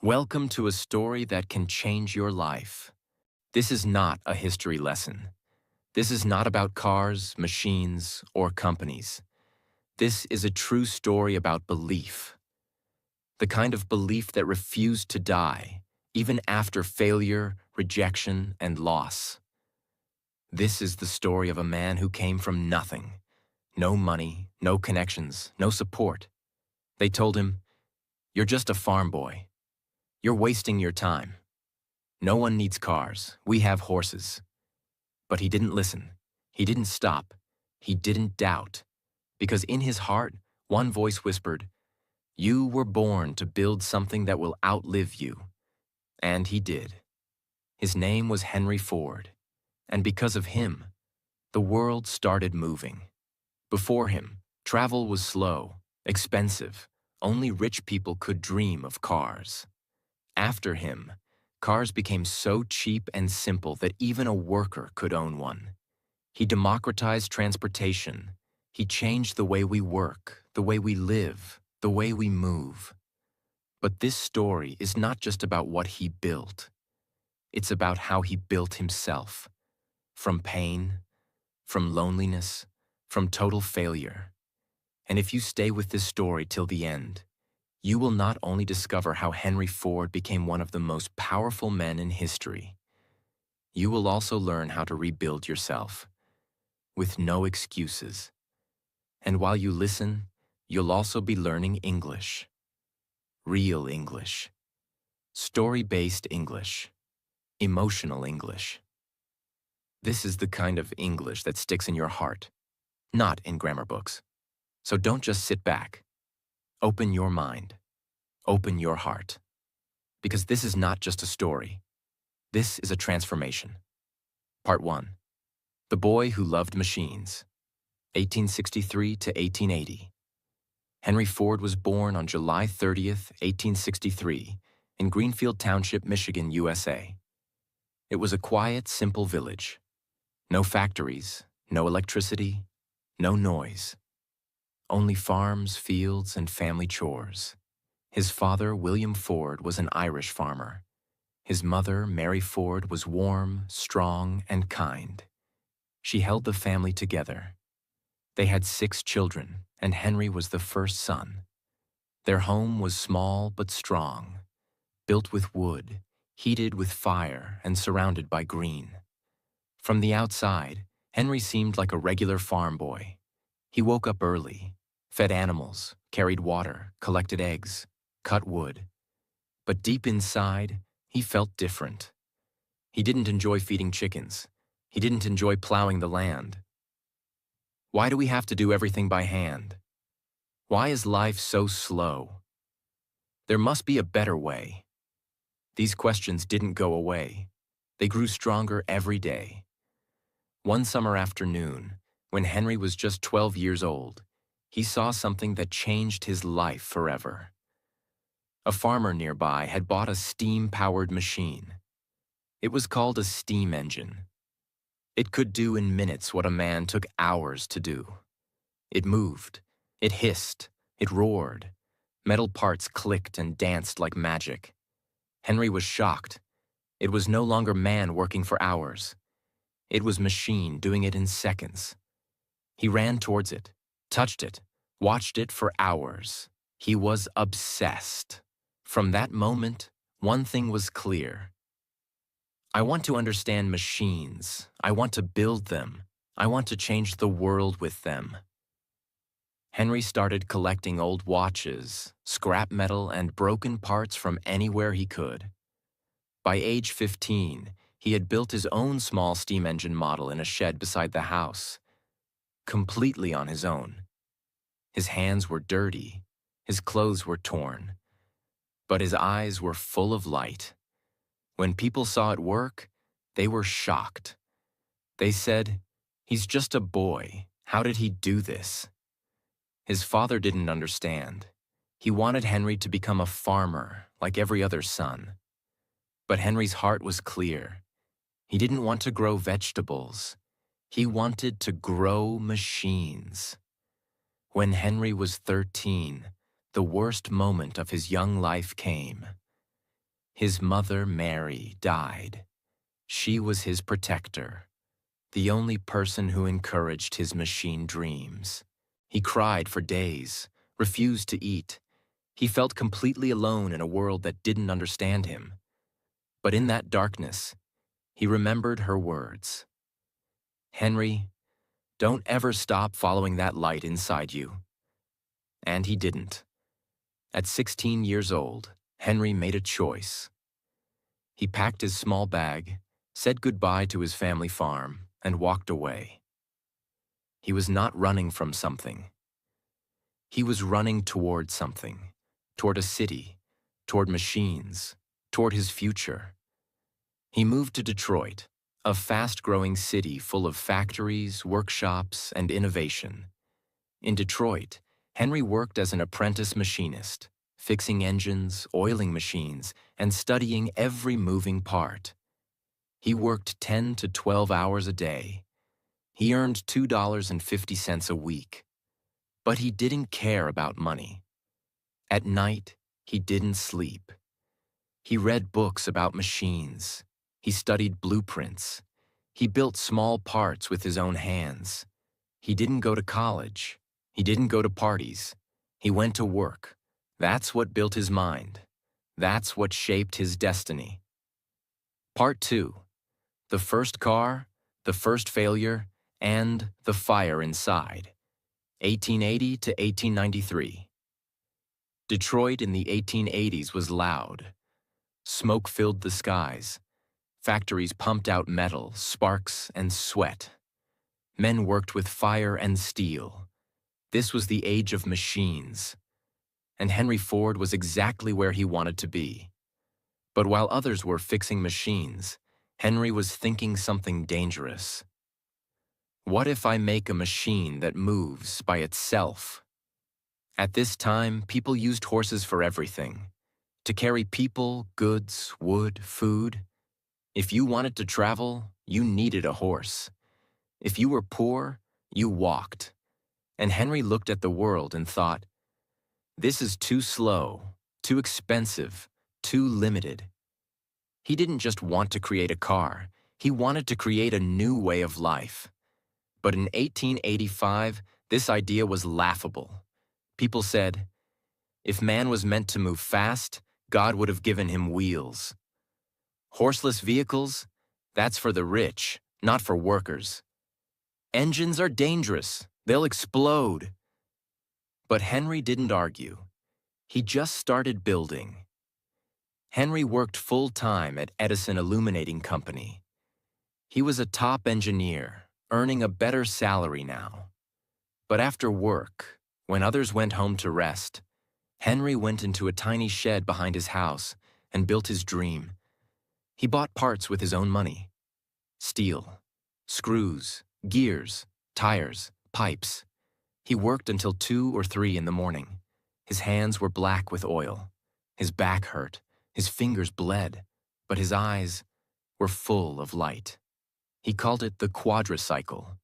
Welcome to a story that can change your life. This is not a history lesson. This is not about cars, machines, or companies. This is a true story about belief. The kind of belief that refused to die, even after failure, rejection, and loss. This is the story of a man who came from nothing. No money, no connections, no support. They told him, "You're just a farm boy. You're wasting your time. No one needs cars. We have horses." But he didn't listen. He didn't stop. He didn't doubt. Because in his heart, one voice whispered, "You were born to build something that will outlive you." And he did. His name was Henry Ford. And because of him, the world started moving. Before him, travel was slow, expensive. Only rich people could dream of cars. After him, cars became so cheap and simple that even a worker could own one. He democratized transportation. He changed the way we work, the way we live, the way we move. But this story is not just about what he built. It's about how he built himself. From pain, from loneliness, from total failure. And if you stay with this story till the end, you will not only discover how Henry Ford became one of the most powerful men in history, you will also learn how to rebuild yourself, with no excuses. And while you listen, you'll also be learning English. Real English. Story-based English. Emotional English. This is the kind of English that sticks in your heart, not in grammar books. So don't just sit back. Open your mind. Open your heart. Because this is not just a story. This is a transformation. Part 1. The Boy Who Loved Machines, 1863 to 1880. Henry Ford was born on July 30th, 1863, in Greenfield Township, Michigan, USA. It was a quiet, simple village. No factories, no electricity, no noise. Only farms, fields, and family chores. His father, William Ford, was an Irish farmer. His mother, Mary Ford, was warm, strong, and kind. She held the family together. They had 6 children, and Henry was the first son. Their home was small but strong, built with wood, heated with fire, and surrounded by green. From the outside, Henry seemed like a regular farm boy. He woke up early, fed animals, carried water, collected eggs, cut wood. But deep inside, he felt different. He didn't enjoy feeding chickens. He didn't enjoy plowing the land. Why do we have to do everything by hand? Why is life so slow? There must be a better way. These questions didn't go away. They grew stronger every day. One summer afternoon, when Henry was just 12 years old, he saw something that changed his life forever. A farmer nearby had bought a steam-powered machine. It was called a steam engine. It could do in minutes what a man took hours to do. It moved, it hissed, it roared. Metal parts clicked and danced like magic. Henry was shocked. It was no longer man working for hours. It was machine doing it in seconds. He ran towards it, touched it, watched it for hours. He was obsessed. From that moment, one thing was clear. I want to understand machines. I want to build them. I want to change the world with them. Henry started collecting old watches, scrap metal, and broken parts from anywhere he could. By age 15, he had built his own small steam engine model in a shed beside the house, completely on his own. His hands were dirty, his clothes were torn, but his eyes were full of light. When people saw it work, they were shocked. They said, "He's just a boy. How did he do this?" His father didn't understand. He wanted Henry to become a farmer like every other son. But Henry's heart was clear. He didn't want to grow vegetables. He wanted to grow machines. When Henry was 13, the worst moment of his young life came. His mother, Mary, died. She was his protector, the only person who encouraged his machine dreams. He cried for days, refused to eat. He felt completely alone in a world that didn't understand him. But in that darkness, he remembered her words. "Henry, don't ever stop following that light inside you." And he didn't. At 16 years old, Henry made a choice. He packed his small bag, said goodbye to his family farm, and walked away. He was not running from something. He was running toward something, toward a city, toward machines, toward his future. He moved to Detroit, a fast-growing city full of factories, workshops, and innovation. In Detroit, Henry worked as an apprentice machinist, fixing engines, oiling machines, and studying every moving part. He worked 10 to 12 hours a day. He earned $2.50 a week. But he didn't care about money. At night, he didn't sleep. He read books about machines. He studied blueprints. He built small parts with his own hands. He didn't go to college. He didn't go to parties. He went to work. That's what built his mind. That's what shaped his destiny. Part 2. The first car, the first failure, and the fire inside. 1880 to 1893. Detroit in the 1880s was loud. Smoke filled the skies. Factories pumped out metal, sparks, and sweat. Men worked with fire and steel. This was the age of machines. And Henry Ford was exactly where he wanted to be. But while others were fixing machines, Henry was thinking something dangerous. What if I make a machine that moves by itself? At this time, people used horses for everything. To carry people, goods, wood, food. If you wanted to travel, you needed a horse. If you were poor, you walked. And Henry looked at the world and thought, this is too slow, too expensive, too limited. He didn't just want to create a car, he wanted to create a new way of life. But in 1885, this idea was laughable. People said, if man was meant to move fast, God would have given him wheels. Horseless vehicles? That's for the rich, not for workers. Engines are dangerous. They'll explode. But Henry didn't argue. He just started building. Henry worked full-time at Edison Illuminating Company. He was a top engineer, earning a better salary now. But after work, when others went home to rest, Henry went into a tiny shed behind his house and built his dream. He bought parts with his own money. Steel, screws, gears, tires, pipes. He worked until 2 or 3 in the morning. His hands were black with oil. His back hurt. His fingers bled. But his eyes were full of light. He called it the quadricycle,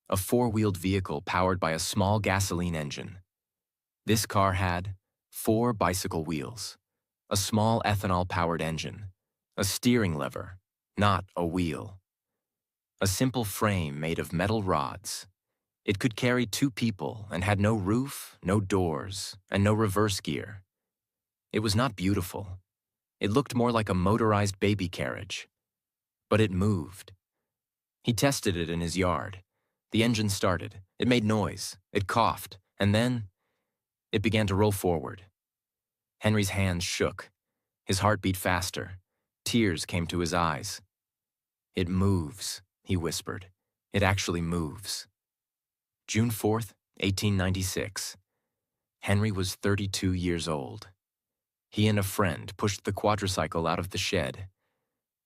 a 4-wheeled vehicle powered by a small gasoline engine. This car had 4 bicycle wheels, a small ethanol-powered engine, a steering lever, not a wheel, a simple frame made of metal rods. It could carry 2 people and had no roof, no doors, and no reverse gear. It was not beautiful. It looked more like a motorized baby carriage. But it moved. He tested it in his yard. The engine started. It made noise. It coughed. And then it began to roll forward. Henry's hands shook. His heart beat faster. Tears came to his eyes. "It moves," he whispered. "It actually moves." June 4th, 1896. Henry was 32 years old. He and a friend pushed the quadricycle out of the shed,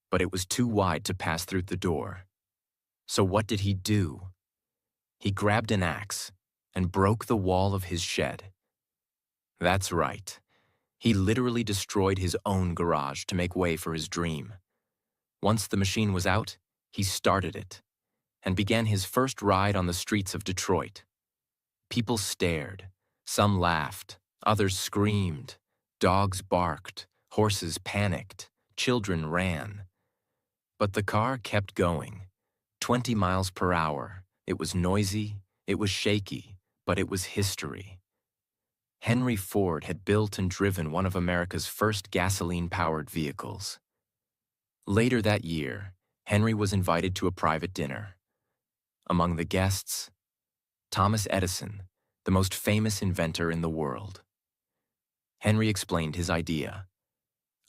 but it was too wide to pass through the door. So what did he do? He grabbed an axe and broke the wall of his shed. That's right. He literally destroyed his own garage to make way for his dream. Once the machine was out, he started it and began his first ride on the streets of Detroit. People stared. Some laughed. Others screamed. Dogs barked. Horses panicked. children ran. But the car kept going. 20 miles per hour. It was noisy, it was shaky, but it was history. Henry Ford had built and driven one of America's first gasoline-powered vehicles. Later that year, Henry was invited to a private dinner. Among the guests, Thomas Edison, the most famous inventor in the world. Henry explained his idea: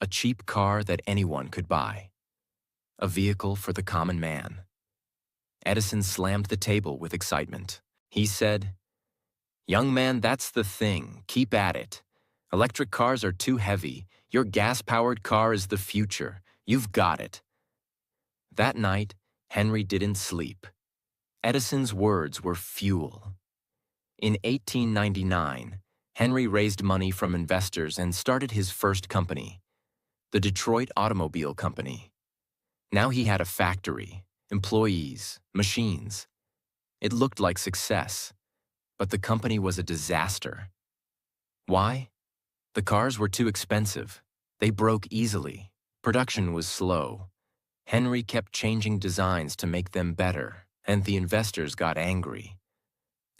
a cheap car that anyone could buy. A vehicle for the common man. Edison slammed the table with excitement. He said, "Young man, that's the thing. Keep at it. Electric cars are too heavy. Your gas-powered car is the future. You've got it." That night, Henry didn't sleep. Edison's words were fuel. In 1899, Henry raised money from investors and started his first company, the Detroit Automobile Company. Now he had a factory, employees, machines. It looked like success, but the company was a disaster. Why? The cars were too expensive. They broke easily. Production was slow. Henry kept changing designs to make them better, and the investors got angry.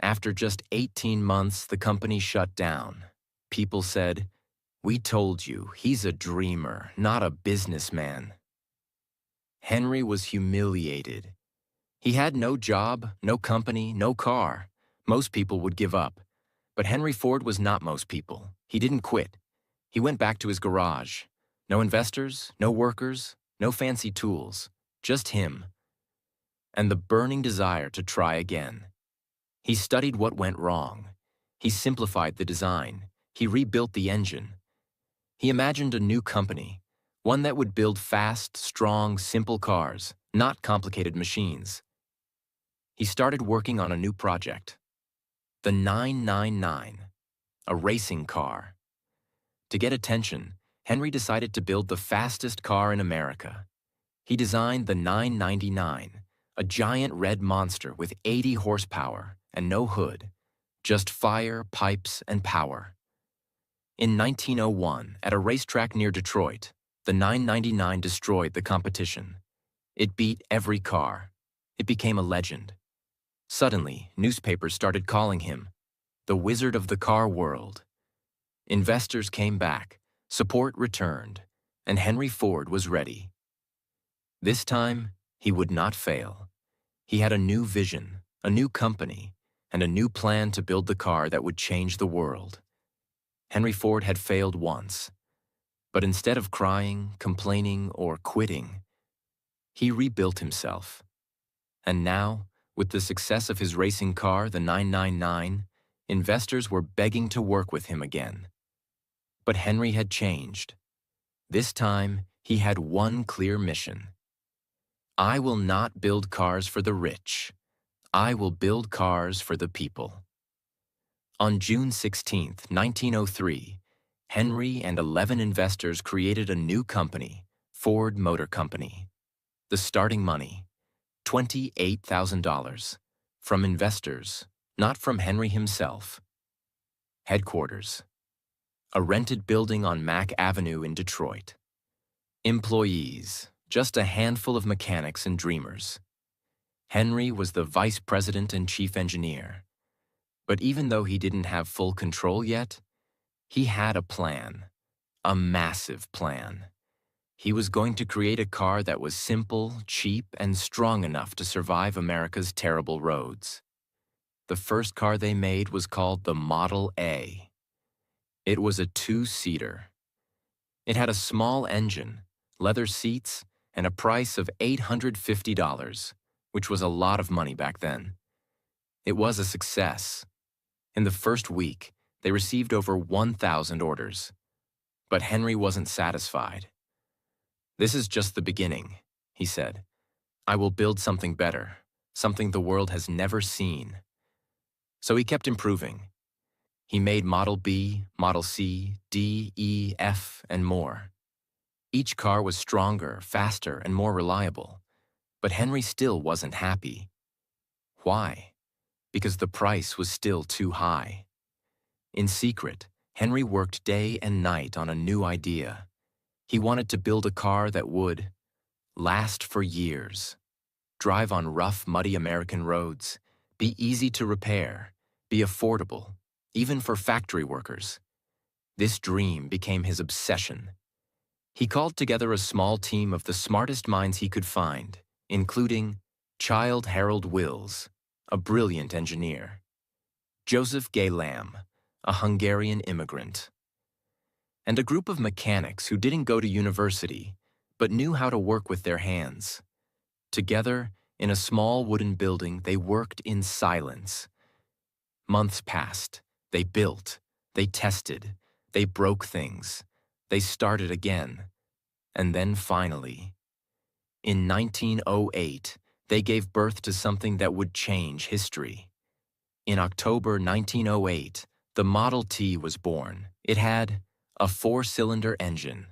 After just 18 months, the company shut down. People said, "We told you, he's a dreamer, not a businessman." Henry was humiliated. He had no job, no company, no car. Most people would give up. But Henry Ford was not most people. He didn't quit. He went back to his garage. No investors, no workers, no fancy tools, just him. And the burning desire to try again. He studied what went wrong. He simplified the design. He rebuilt the engine. He imagined a new company, one that would build fast, strong, simple cars, not complicated machines. He started working on a new project, the 999, a racing car. To get attention, Henry decided to build the fastest car in America. He designed the 999, a giant red monster with 80 horsepower and no hood, just fire, pipes, and power. In 1901, at a racetrack near Detroit, the 999 destroyed the competition. It beat every car. It became a legend. Suddenly, newspapers started calling him the Wizard of the Car World. Investors came back, support returned, and Henry Ford was ready. This time, he would not fail. He had a new vision, a new company, and a new plan to build the car that would change the world. Henry Ford had failed once, but instead of crying, complaining, or quitting, he rebuilt himself. And now, with the success of his racing car, the 999, investors were begging to work with him again. But Henry had changed. This time, he had one clear mission. I will not build cars for the rich. I will build cars for the people. On June 16, 1903, Henry and 11 investors created a new company, Ford Motor Company. The starting money, $28,000, from investors, not from Henry himself. Headquarters, a rented building on Mack Avenue in Detroit. Employees, just a handful of mechanics and dreamers. Henry was the vice president and chief engineer. But even though he didn't have full control yet, he had a plan, a massive plan. He was going to create a car that was simple, cheap, and strong enough to survive America's terrible roads. The first car they made was called the Model A. It was a two-seater. It had a small engine, leather seats, and a price of $850, which was a lot of money back then. It was a success. In the first week, they received over 1,000 orders. But Henry wasn't satisfied. "This is just the beginning," he said. "I will build something better, something the world has never seen." So he kept improving. He made Model B, Model C, D, E, F, and more. Each car was stronger, faster, and more reliable. But Henry still wasn't happy. Why? Because the price was still too high. In secret, Henry worked day and night on a new idea. He wanted to build a car that would last for years, drive on rough, muddy American roads, be easy to repair, be affordable, even for factory workers. This dream became his obsession. He called together a small team of the smartest minds he could find, including Childe Harold Wills, a brilliant engineer, Joseph Gay Lamb, a Hungarian immigrant, and a group of mechanics who didn't go to university but knew how to work with their hands. Together, in a small wooden building, they worked in silence. Months passed. They built. They tested. They broke things. They started again. And then finally, in 1908, they gave birth to something that would change history. In October 1908, the Model T was born. It had a 4-cylinder engine,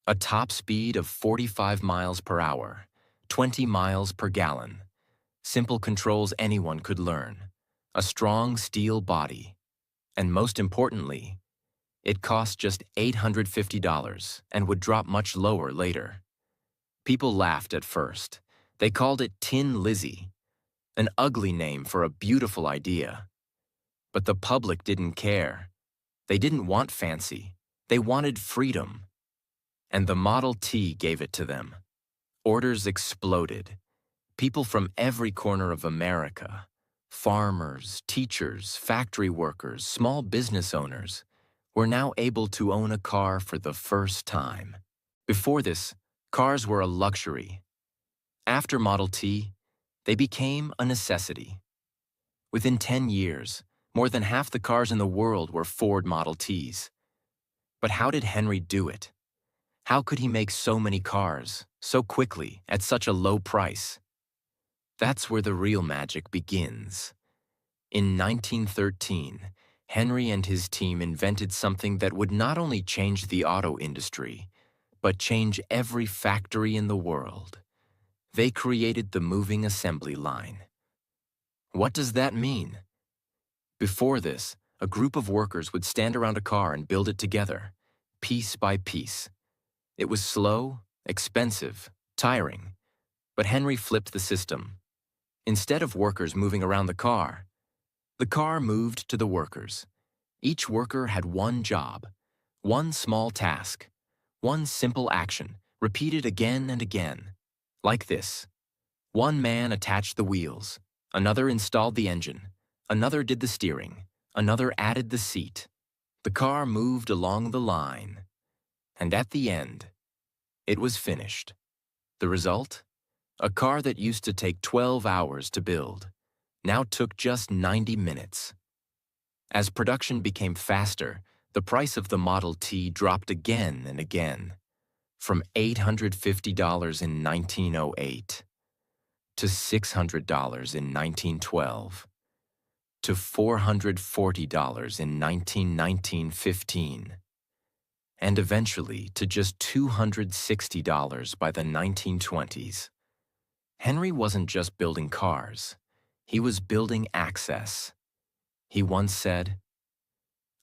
a top speed of 45 miles per hour, 20 miles per gallon, simple controls anyone could learn, a strong steel body, and most importantly, it cost just $850 and would drop much lower later. People laughed at first. They called it Tin Lizzie, an ugly name for a beautiful idea. But the public didn't care. They didn't want fancy. They wanted freedom. And the Model T gave it to them. Orders exploded. People from every corner of America, farmers, teachers, factory workers, small business owners, were now able to own a car for the first time. Before this, cars were a luxury. After Model T, they became a necessity. Within 10 years, more than half the cars in the world were Ford Model Ts. But how did Henry do it? How could he make so many cars, so quickly, at such a low price? That's where the real magic begins. In 1913, Henry and his team invented something that would not only change the auto industry, but change every factory in the world. They created the moving assembly line. What does that mean? Before this, a group of workers would stand around a car and build it together, piece by piece. It was slow, expensive, tiring, but Henry flipped the system. Instead of workers moving around the car moved to the workers. Each worker had one job, one small task, one simple action, repeated again and again. Like this. One man attached the wheels, another installed the engine, another did the steering, another added the seat. The car moved along the line, and at the end, it was finished. The result? A car that used to take 12 hours to build now took just 90 minutes. As production became faster, the price of the Model T dropped again and again, from $850 in 1908 to $600 in 1912 to $440 in 1915, and eventually to just $260 by the 1920s. Henry wasn't just building cars, he was building access. He once said,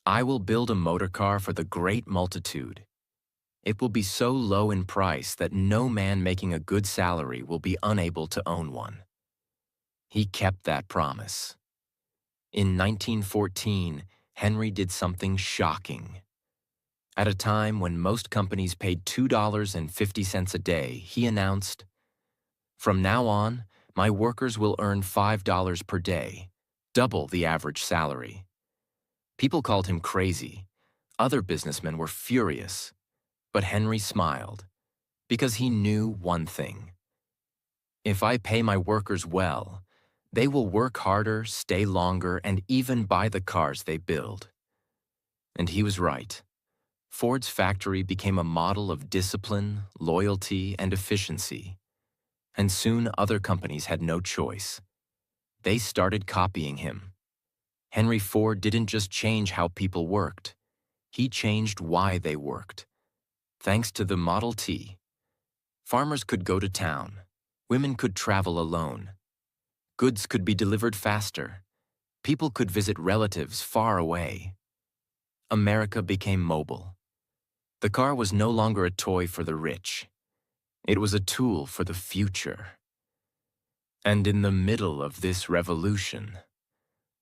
"I will build a motor car for the great multitude. It will be so low in price that no man making a good salary will be unable to own one." He kept that promise. In 1914, Henry did something shocking. At a time when most companies paid $2.50 a day, he announced, "From now on, my workers will earn $5 per day, double the average salary." People called him crazy. Other businessmen were furious. But Henry smiled, because he knew one thing. If I pay my workers well, they will work harder, stay longer, and even buy the cars they build. And he was right. Ford's factory became a model of discipline, loyalty, and efficiency. And soon other companies had no choice. They started copying him. Henry Ford didn't just change how people worked. He changed why they worked. Thanks to the Model T, farmers could go to town. Women could travel alone. Goods could be delivered faster. People could visit relatives far away. America became mobile. The car was no longer a toy for the rich. It was a tool for the future. And in the middle of this revolution,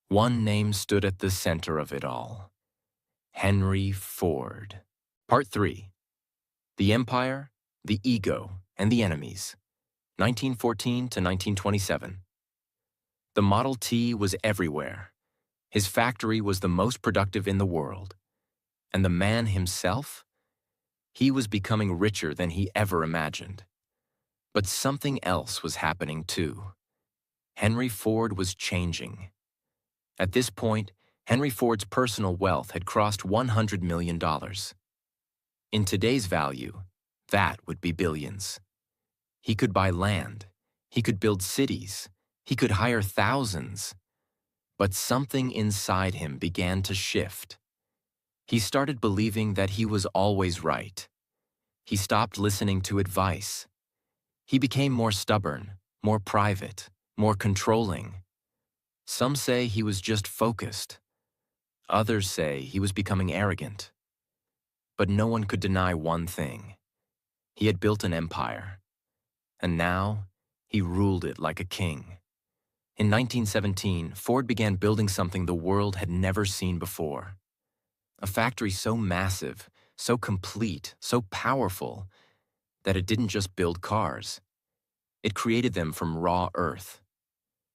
one name stood at the center of it all: Henry Ford. Part 3. The Empire, the Ego, and the Enemies, 1914 to 1927. The Model T was everywhere. His factory was the most productive in the world. And the man himself? He was becoming richer than he ever imagined. But something else was happening too. Henry Ford was changing. At this point, Henry Ford's personal wealth had crossed $100 million. In today's value, that would be billions. He could buy land. He could build cities. He could hire thousands. But something inside him began to shift. He started believing that he was always right. He stopped listening to advice. He became more stubborn, more private, more controlling. Some say he was just focused. Others say he was becoming arrogant. But no one could deny one thing. He had built an empire. And now, he ruled it like a king. In 1917, Ford began building something the world had never seen before. A factory so massive, so complete, so powerful, that it didn't just build cars. It created them from raw earth.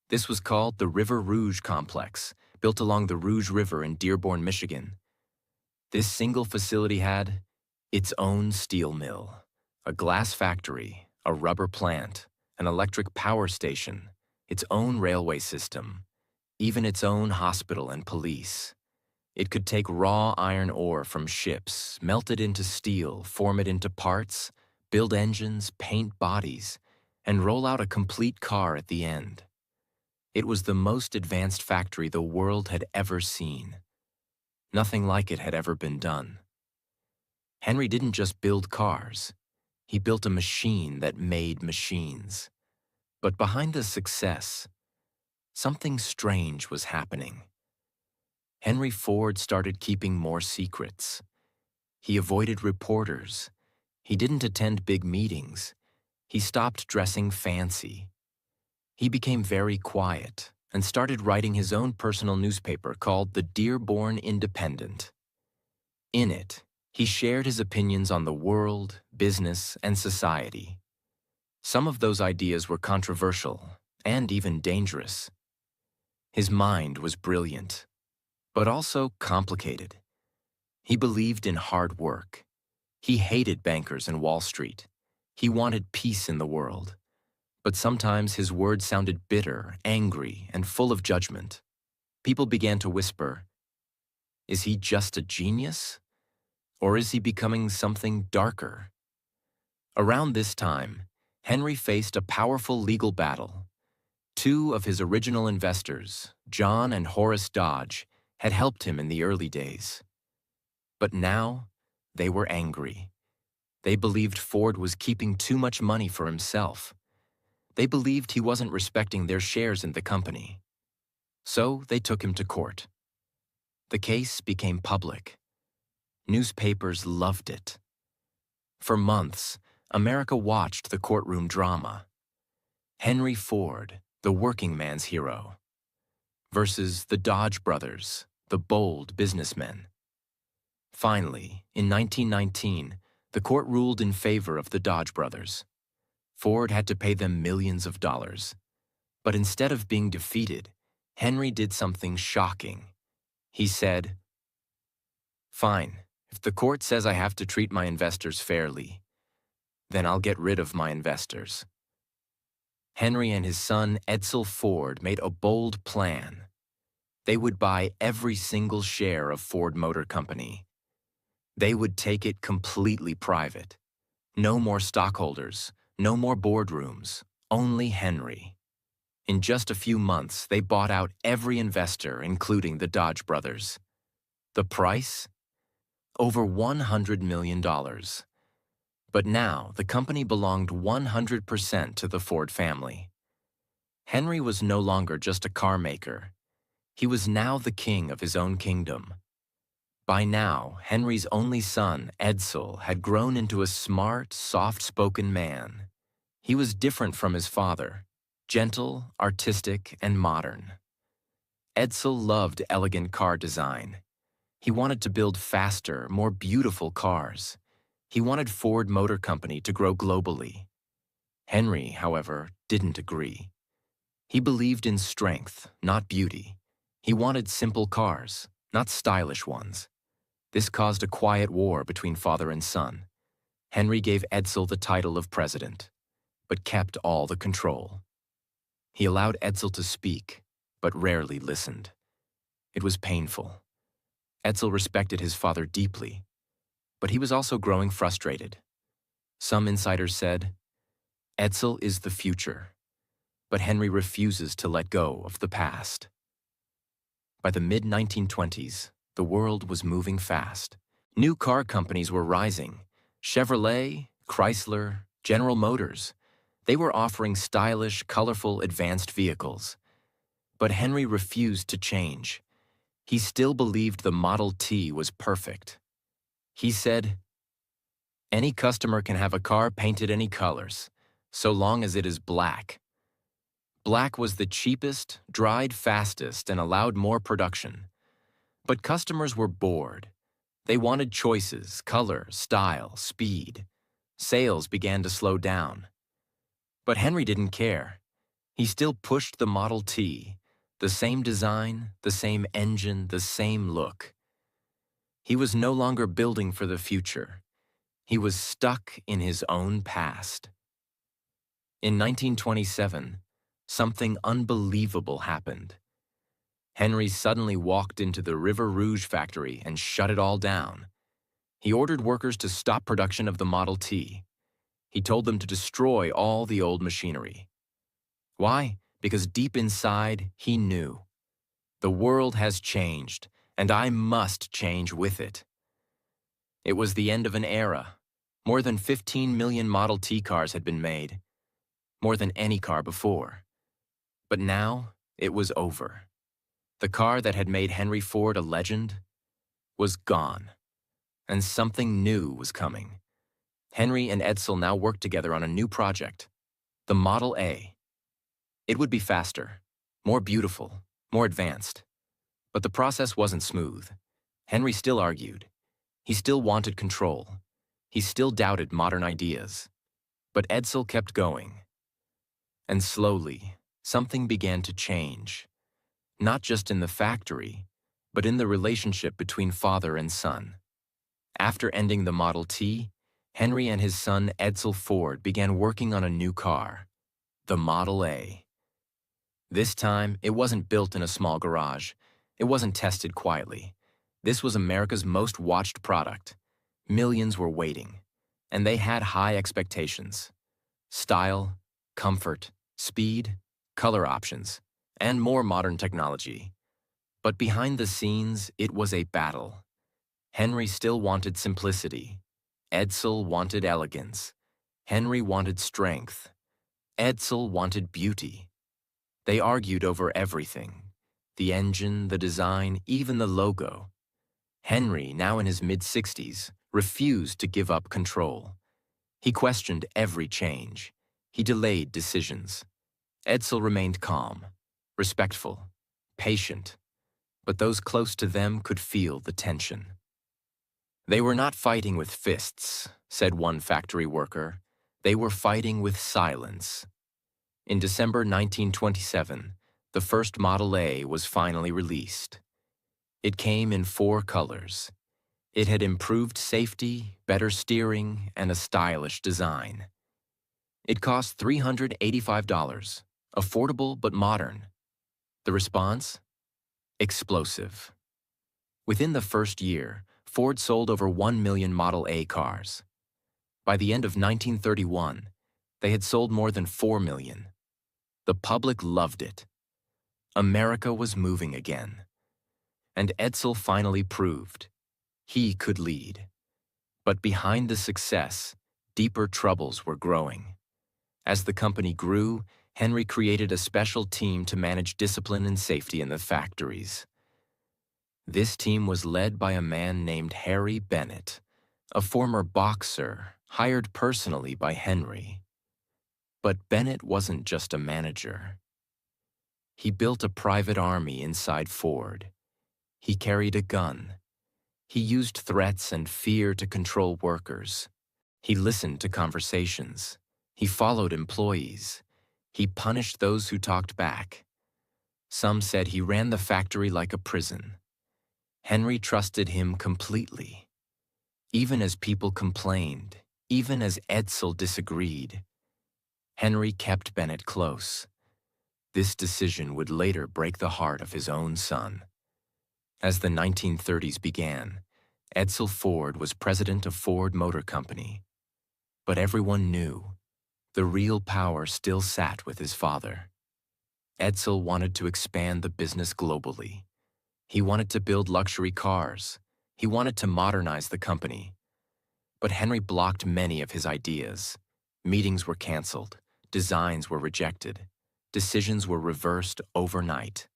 This was called the River Rouge Complex, built along the Rouge River in Dearborn, Michigan. This single facility had its own steel mill, a glass factory, a rubber plant, an electric power station, its own railway system, even its own hospital and police. It could take raw iron ore from ships, melt it into steel, form it into parts, build engines, paint bodies, and roll out a complete car at the end. It was the most advanced factory the world had ever seen. Nothing like it had ever been done. Henry didn't just build cars. He built a machine that made machines. But behind the success, something strange was happening. Henry Ford started keeping more secrets. He avoided reporters. He didn't attend big meetings. He stopped dressing fancy. He became very quiet and started writing his own personal newspaper called the Dearborn Independent. In it, he shared his opinions on the world, business, and society. Some of those ideas were controversial and even dangerous. His mind was brilliant, but also complicated. He believed in hard work. He hated bankers and Wall Street. He wanted peace in the world. But sometimes his words sounded bitter, angry, and full of judgment. People began to whisper, "Is he just a genius? Or is he becoming something darker?" Around this time, Henry faced a powerful legal battle. Two of his original investors, John and Horace Dodge, had helped him in the early days. But now, they were angry. They believed Ford was keeping too much money for himself. They believed he wasn't respecting their shares in the company. So they took him to court. The case became public. Newspapers loved it. For months, America watched the courtroom drama. Henry Ford, the working man's hero, versus the Dodge brothers, the bold businessmen. Finally, in 1919, the court ruled in favor of the Dodge brothers. Ford had to pay them millions of dollars. But instead of being defeated, Henry did something shocking. He said, "Fine, if the court says I have to treat my investors fairly, then I'll get rid of my investors." Henry and his son Edsel Ford made a bold plan. They would buy every single share of Ford Motor Company. They would take it completely private. No more stockholders, no more boardrooms, only Henry. In just a few months, they bought out every investor, including the Dodge brothers. The price? Over $100 million. But now, the company belonged 100% to the Ford family. Henry was no longer just a car maker. He was now the king of his own kingdom. By now, Henry's only son, Edsel, had grown into a smart, soft-spoken man. He was different from his father, gentle, artistic, and modern. Edsel loved elegant car design. He wanted to build faster, more beautiful cars. He wanted Ford Motor Company to grow globally. Henry, however, didn't agree. He believed in strength, not beauty. He wanted simple cars, not stylish ones. This caused a quiet war between father and son. Henry gave Edsel the title of president, but kept all the control. He allowed Edsel to speak, but rarely listened. It was painful. Edsel respected his father deeply, but he was also growing frustrated. Some insiders said, Edsel is the future, but Henry refuses to let go of the past. By the mid-1920s, the world was moving fast. New car companies were rising. Chevrolet, Chrysler, General Motors. They were offering stylish, colorful, advanced vehicles. But Henry refused to change. He still believed the Model T was perfect. He said, "Any customer can have a car painted any colors, so long as it is black." Black was the cheapest, dried fastest, and allowed more production. But customers were bored. They wanted choices, color, style, speed. Sales began to slow down. But Henry didn't care. He still pushed the Model T, the same design, the same engine, the same look. He was no longer building for the future. He was stuck in his own past. In 1927, something unbelievable happened. Henry suddenly walked into the River Rouge factory and shut it all down. He ordered workers to stop production of the Model T. He told them to destroy all the old machinery. Why? Because deep inside, he knew. The world has changed, and I must change with it. It was the end of an era. More than 15 million Model T cars had been made, more than any car before. But now, it was over. The car that had made Henry Ford a legend was gone, and something new was coming. Henry and Edsel now worked together on a new project, the Model A. It would be faster, more beautiful, more advanced. But the process wasn't smooth. Henry still argued. He still wanted control. He still doubted modern ideas. But Edsel kept going. And slowly, something began to change. Not just in the factory, but in the relationship between father and son. After ending the Model T, Henry and his son Edsel Ford began working on a new car, the Model A. This time, it wasn't built in a small garage. It wasn't tested quietly. This was America's most watched product. Millions were waiting, and they had high expectations. Style, comfort, speed, color options, and more modern technology. But behind the scenes, it was a battle. Henry still wanted simplicity. Edsel wanted elegance. Henry wanted strength. Edsel wanted beauty. They argued over everything: the engine, the design, even the logo. Henry, now in his mid-60s, refused to give up control. He questioned every change. He delayed decisions. Edsel remained calm, respectful, patient, but those close to them could feel the tension. "They were not fighting with fists," said one factory worker. "They were fighting with silence." In December 1927, the first Model A was finally released. It came in 4 colors. It had improved safety, better steering, and a stylish design. It cost $385, affordable but modern. The response? Explosive. Within the first year, Ford sold over 1 million Model A cars. By the end of 1931, they had sold more than 4 million. The public loved it. America was moving again. And Edsel finally proved he could lead. But behind the success, deeper troubles were growing. As the company grew, Henry created a special team to manage discipline and safety in the factories. This team was led by a man named Harry Bennett, a former boxer hired personally by Henry. But Bennett wasn't just a manager. He built a private army inside Ford. He carried a gun. He used threats and fear to control workers. He listened to conversations. He followed employees. He punished those who talked back. Some said he ran the factory like a prison. Henry trusted him completely. Even as people complained, even as Edsel disagreed, Henry kept Bennett close. This decision would later break the heart of his own son. As the 1930s began, Edsel Ford was president of Ford Motor Company. But everyone knew the real power still sat with his father. Edsel wanted to expand the business globally. He wanted to build luxury cars. He wanted to modernize the company. But Henry blocked many of his ideas. Meetings were canceled. Designs were rejected. Decisions were reversed overnight.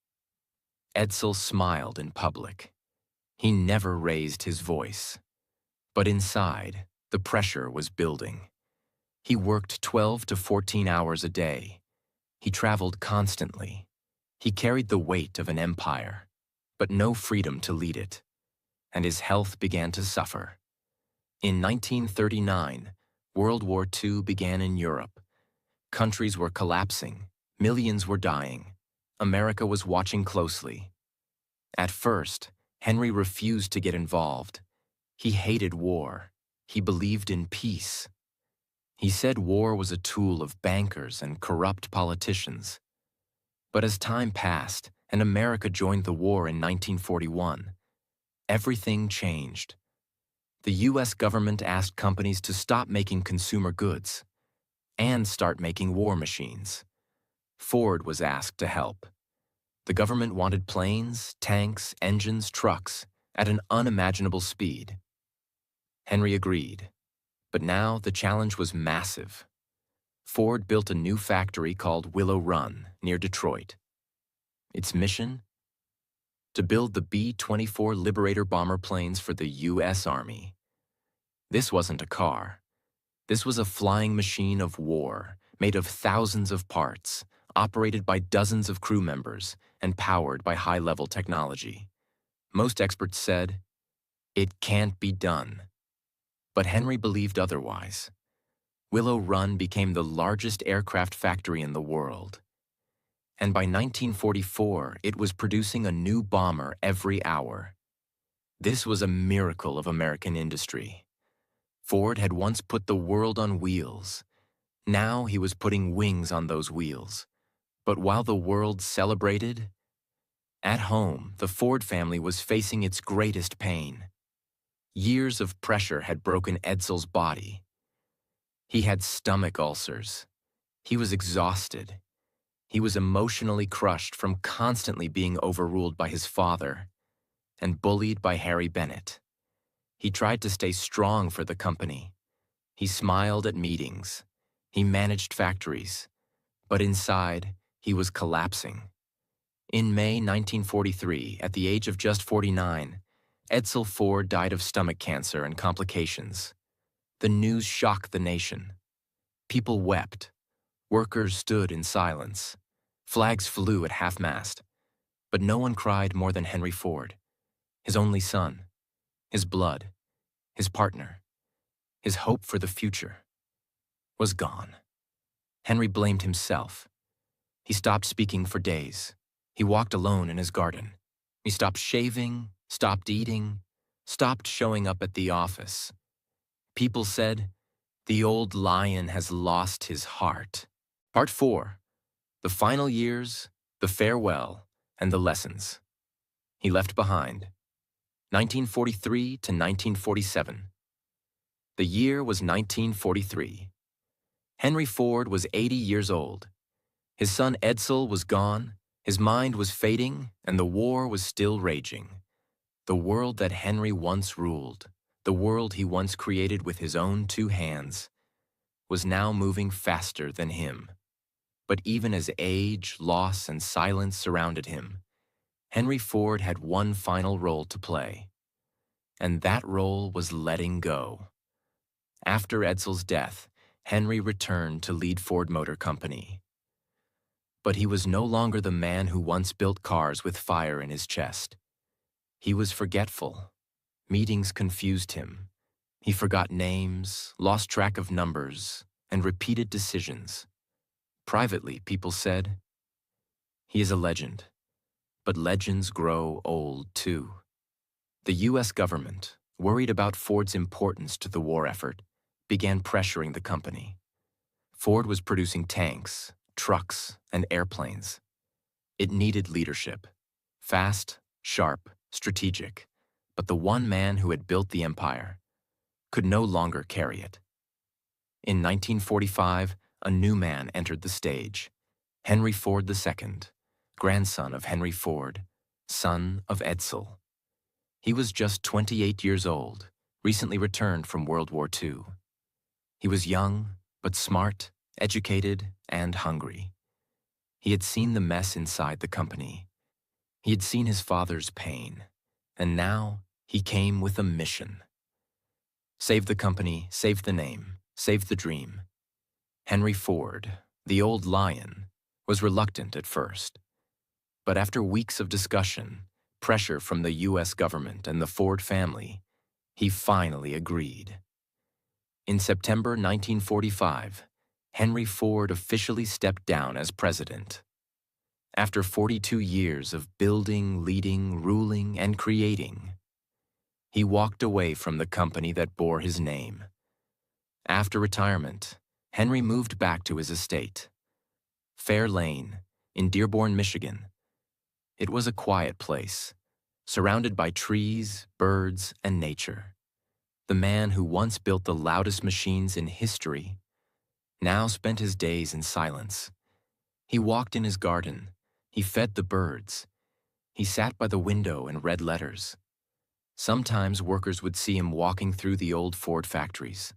Edsel smiled in public. He never raised his voice. But inside, the pressure was building. He worked 12 to 14 hours a day. He traveled constantly. He carried the weight of an empire, but no freedom to lead it. And his health began to suffer. In 1939, World War II began in Europe. Countries were collapsing. Millions were dying. America was watching closely. At first, Henry refused to get involved. He hated war. He believed in peace. He said war was a tool of bankers and corrupt politicians. But as time passed and America joined the war in 1941, everything changed. The U.S. government asked companies to stop making consumer goods and start making war machines. Ford was asked to help. The government wanted planes, tanks, engines, trucks at an unimaginable speed. Henry agreed, but now the challenge was massive. Ford built a new factory called Willow Run near Detroit. Its mission? To build the B-24 Liberator bomber planes for the U.S. Army. This wasn't a car. This was a flying machine of war, made of thousands of parts, operated by dozens of crew members, and powered by high-level technology. Most experts said, "It can't be done." But Henry believed otherwise. Willow Run became the largest aircraft factory in the world. And by 1944, it was producing a new bomber every hour. This was a miracle of American industry. Ford had once put the world on wheels. Now he was putting wings on those wheels. But while the world celebrated, at home, the Ford family was facing its greatest pain. Years of pressure had broken Edsel's body. He had stomach ulcers. He was exhausted. He was emotionally crushed from constantly being overruled by his father and bullied by Harry Bennett. He tried to stay strong for the company. He smiled at meetings. He managed factories. But inside, he was collapsing. In May 1943, at the age of just 49, Edsel Ford died of stomach cancer and complications. The news shocked the nation. People wept. Workers stood in silence. Flags flew at half-mast. But no one cried more than Henry Ford, his only son, his blood, his partner, his hope for the future, was gone. Henry blamed himself. He stopped speaking for days. He walked alone in his garden. He stopped shaving, stopped eating, stopped showing up at the office. People said, "The old lion has lost his heart." Part 4. The final years, the farewell, and the lessons. He left behind. 1943 to 1947. The year was 1943. Henry Ford was 80 years old. His son Edsel was gone, his mind was fading, and the war was still raging. The world that Henry once ruled, the world he once created with his own 2 hands, was now moving faster than him. But even as age, loss, and silence surrounded him, Henry Ford had one final role to play, and that role was letting go. After Edsel's death, Henry returned to lead Ford Motor Company. But he was no longer the man who once built cars with fire in his chest. He was forgetful. Meetings confused him. He forgot names, lost track of numbers, and repeated decisions. Privately, people said, "He is a legend." But legends grow old, too. The U.S. government, worried about Ford's importance to the war effort, began pressuring the company. Ford was producing tanks, trucks, and airplanes. It needed leadership. Fast, sharp, strategic. But the one man who had built the empire could no longer carry it. In 1945, a new man entered the stage, Henry Ford II, grandson of Henry Ford, son of Edsel. He was just 28 years old, recently returned from World War II. He was young, but smart, educated, and hungry. He had seen the mess inside the company. He had seen his father's pain, and now he came with a mission. Save the company, save the name, save the dream. Henry Ford, the old lion, was reluctant at first. But after weeks of discussion, pressure from the U.S. government and the Ford family, he finally agreed. In September 1945, Henry Ford officially stepped down as president. After 42 years of building, leading, ruling, and creating, he walked away from the company that bore his name. After retirement, Henry moved back to his estate, Fair Lane, in Dearborn, Michigan. It was a quiet place, surrounded by trees, birds, and nature. The man who once built the loudest machines in history now spent his days in silence. He walked in his garden. He fed the birds. He sat by the window and read letters. Sometimes workers would see him walking through the old Ford factories,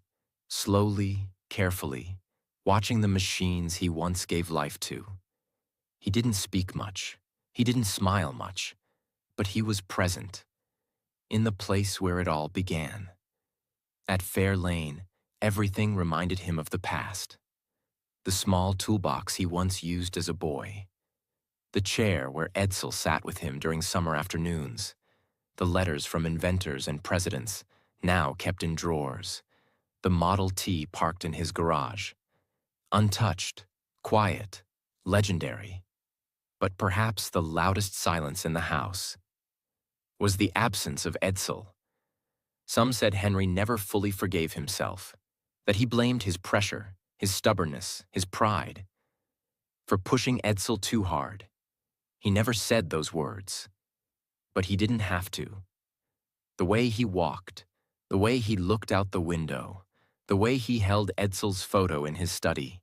slowly, carefully, watching the machines he once gave life to. He didn't speak much. He didn't smile much. But he was present, in the place where it all began. At Fair Lane, everything reminded him of the past. The small toolbox he once used as a boy. The chair where Edsel sat with him during summer afternoons. The letters from inventors and presidents, now kept in drawers. The Model T parked in his garage. Untouched, quiet, legendary. But perhaps the loudest silence in the house was the absence of Edsel. Some said Henry never fully forgave himself, that he blamed his pressure, his stubbornness, his pride, for pushing Edsel too hard. He never said those words, but he didn't have to. The way he walked, the way he looked out the window, the way he held Edsel's photo in his study,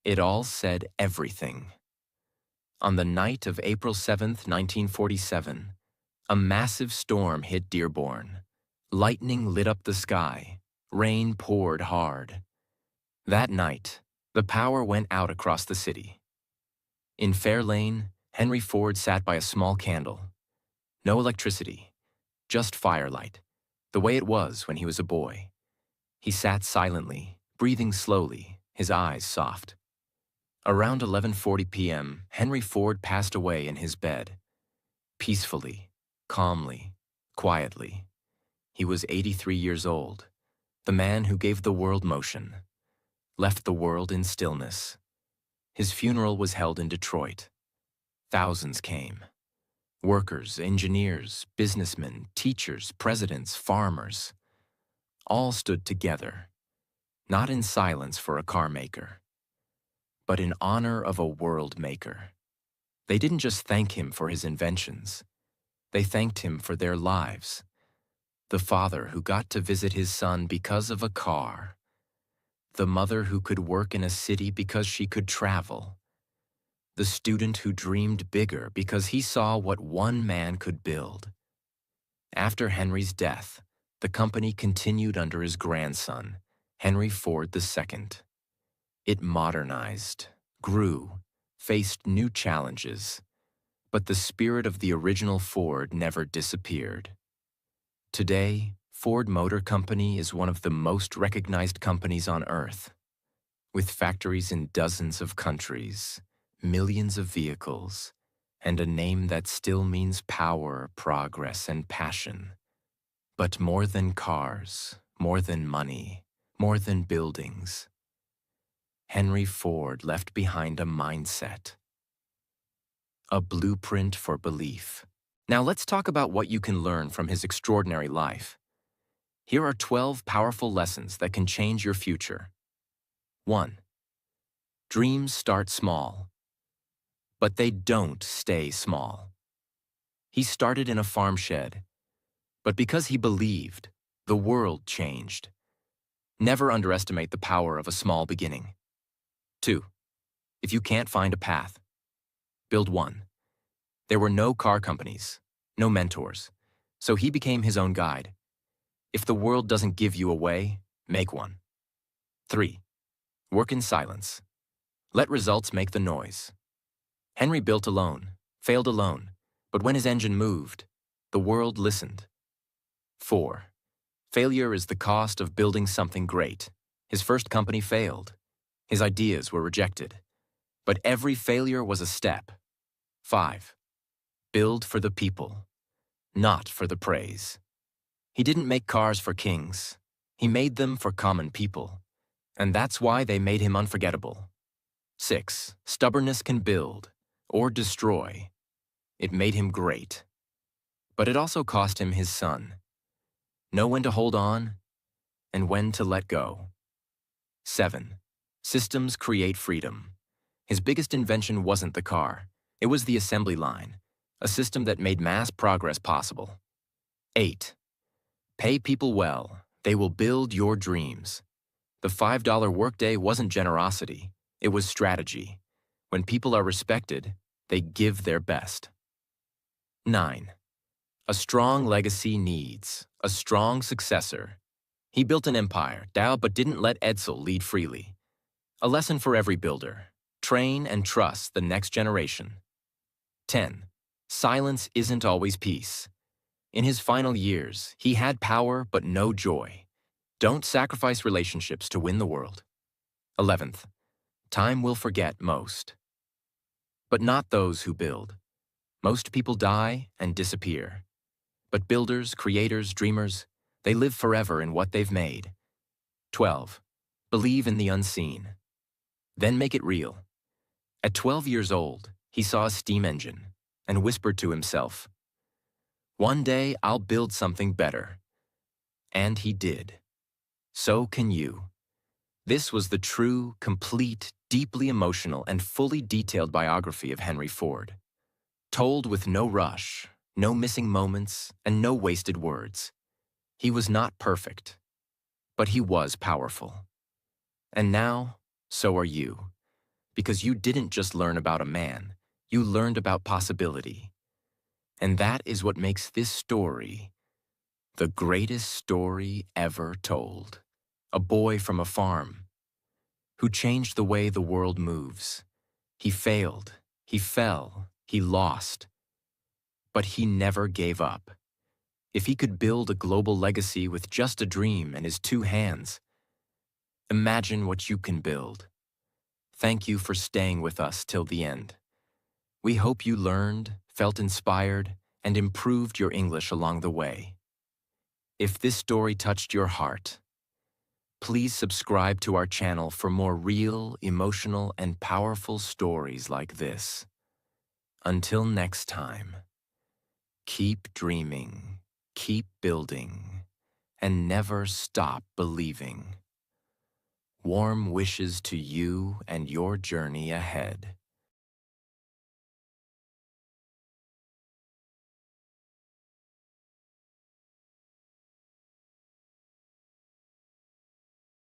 it all said everything. On the night of April 7th, 1947, a massive storm hit Dearborn. Lightning lit up the sky. Rain poured hard. That night, the power went out across the city. In Fair Lane, Henry Ford sat by a small candle. No electricity, just firelight, the way it was when he was a boy. He sat silently, breathing slowly, his eyes soft. Around 11:40 p.m., Henry Ford passed away in his bed. Peacefully, calmly, quietly. He was 83 years old, the man who gave the world motion, left the world in stillness. His funeral was held in Detroit. Thousands came. Workers, engineers, businessmen, teachers, presidents, farmers. All stood together, not in silence for a car maker, but in honor of a world maker. They didn't just thank him for his inventions. They thanked him for their lives. The father who got to visit his son because of a car. The mother who could work in a city because she could travel. The student who dreamed bigger because he saw what one man could build. After Henry's death, the company continued under his grandson, Henry Ford II. It modernized, grew, faced new challenges, But the spirit of the original Ford never disappeared. Today, Ford Motor Company is one of the most recognized companies on Earth. With factories in dozens of countries, millions of vehicles, and a name that still means power, progress, and passion. But more than cars, more than money, more than buildings, Henry Ford left behind a mindset, a blueprint for belief. Now let's talk about what you can learn from his extraordinary life. Here are 12 powerful lessons that can change your future. 1. Dreams start small, but they don't stay small. He started in a farm shed, but because he believed, the world changed. Never underestimate the power of a small beginning. 2. If you can't find a path, build one. There were no car companies, no mentors, so he became his own guide. If the world doesn't give you a way, make one. 3. Work in silence. Let results make the noise. Henry built alone, failed alone, but when his engine moved, the world listened. 4. Failure is the cost of building something great. His first company failed. His ideas were rejected. But every failure was a step. 5. Build for the people, not for the praise. He didn't make cars for kings. He made them for common people. And that's why they made him unforgettable. 6. Stubbornness can build or destroy. It made him great. But it also cost him his son. Know when to hold on and when to let go. 7. Systems create freedom. His biggest invention wasn't the car. It was the assembly line, a system that made mass progress possible. 8. Pay people well. They will build your dreams. The $5 workday wasn't generosity. It was strategy. When people are respected, they give their best. 9. A strong legacy needs a strong successor. He built an empire, but didn't let Edsel lead freely. A lesson for every builder. Train and trust the next generation. 10. Silence isn't always peace. In his final years, he had power but no joy. Don't sacrifice relationships to win the world. 11th. Time will forget most. But not those who build. Most people die and disappear. But builders, creators, dreamers, they live forever in what they've made. 12. Believe in the unseen. Then make it real. At 12 years old, he saw a steam engine and whispered to himself, "One day I'll build something better." And he did. So can you. This was the true, complete, deeply emotional, and fully detailed biography of Henry Ford. Told with no rush, no missing moments, and no wasted words. He was not perfect, but he was powerful. And now, so are you. Because you didn't just learn about a man, you learned about possibility. And that is what makes this story the greatest story ever told. A boy from a farm who changed the way the world moves. He failed, he fell, he lost, but he never gave up. If he could build a global legacy with just a dream and his 2 hands, imagine what you can build. Thank you for staying with us till the end. We hope you learned, felt inspired, and improved your English along the way. If this story touched your heart, please subscribe to our channel for more real, emotional, and powerful stories like this. Until next time, keep dreaming, keep building, and never stop believing. Warm wishes to you and your journey ahead.